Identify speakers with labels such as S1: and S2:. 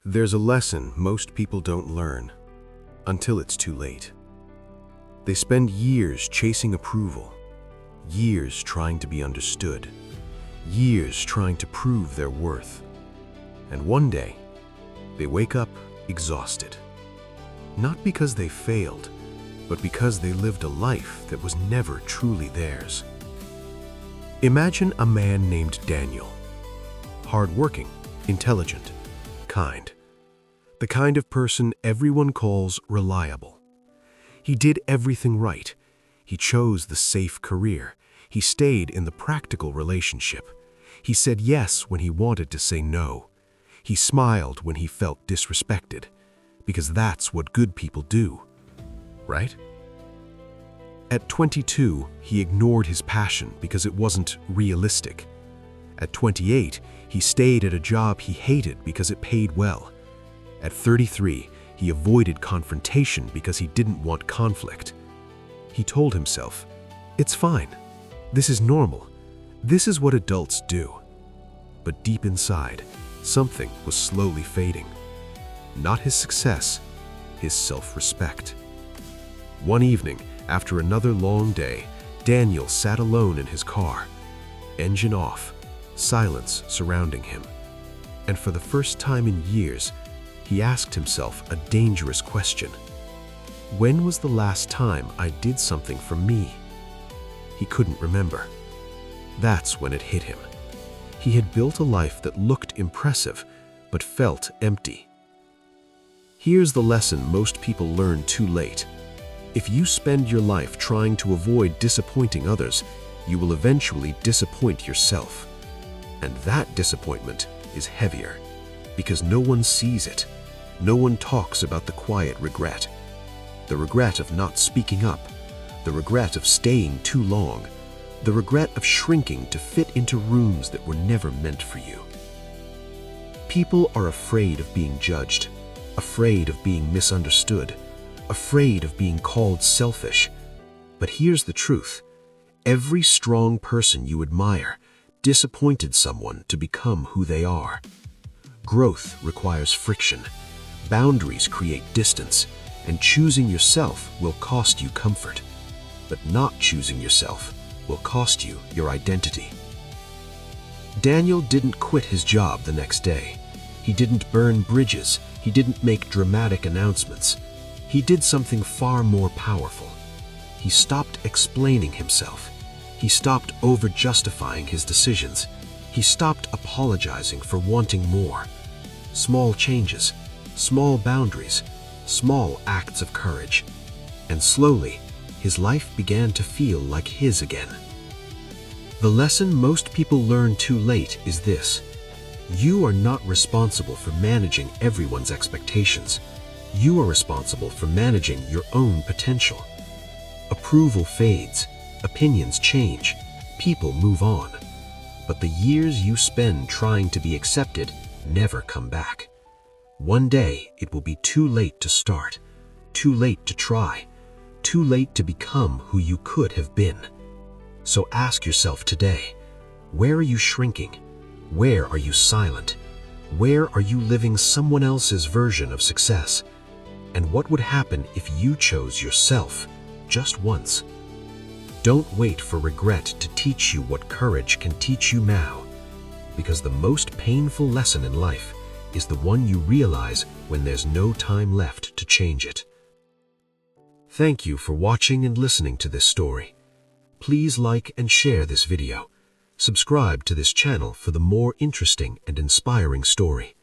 S1: There's a lesson most people don't learn until it's too late. They spend years chasing approval, years trying to be understood, years trying to prove their worth. And one day, they wake up exhausted. Not because they failed, but because they lived a life that was never truly theirs. Imagine a man named Daniel. Hardworking, intelligent, kind. The kind of person everyone calls reliable. He did everything right. He chose the safe career. He stayed in the practical relationship. He said yes when he wanted to say no. He smiled when he felt disrespected, because that's what good people do, right? At 22, he ignored his passion because it wasn't realistic. At 28, he stayed at a job he hated because it paid well. At 33, he avoided confrontation because he didn't want conflict. He told himself, "It's fine. This is normal. This is what adults do." But deep inside, something was slowly fading. Not his success, his self-respect. One evening, after another long day, Daniel sat alone in his car. Engine off, silence surrounding him. And for the first time in years, he asked himself a dangerous question. When was the last time I did something for me? He couldn't remember. That's when it hit him. He had built a life that looked impressive, but felt empty. Here's the lesson most people learn too late. If you spend your life trying to avoid disappointing others, you will eventually disappoint yourself. And that disappointment is heavier, because no one sees it. No one talks about the quiet regret. The regret of not speaking up, the regret of staying too long, the regret of shrinking to fit into rooms that were never meant for you. People are afraid of being judged, afraid of being misunderstood, afraid of being called selfish. But here's the truth. Every strong person you admire disappointed someone to become who they are. Growth requires friction. Boundaries create distance, and choosing yourself will cost you comfort. But not choosing yourself will cost you your identity. Daniel didn't quit his job the next day. He didn't burn bridges. He didn't make dramatic announcements. He did something far more powerful. He stopped explaining himself. He stopped over-justifying his decisions. He stopped apologizing for wanting more. Small changes, small boundaries, small acts of courage. And slowly, his life began to feel like his again. The lesson most people learn too late is this. You are not responsible for managing everyone's expectations. You are responsible for managing your own potential. Approval fades, opinions change, people move on. But the years you spend trying to be accepted never come back. One day, it will be too late to start, too late to try, too late to become who you could have been. So ask yourself today, where are you shrinking? Where are you silent? Where are you living someone else's version of success? And what would happen if you chose yourself just once? Don't wait for regret to teach you what courage can teach you now, because the most painful lesson in life is the one you realize when there's no time left to change it. Thank you for watching and listening to this story. Please like and share this video. Subscribe to this channel for the more interesting and inspiring story.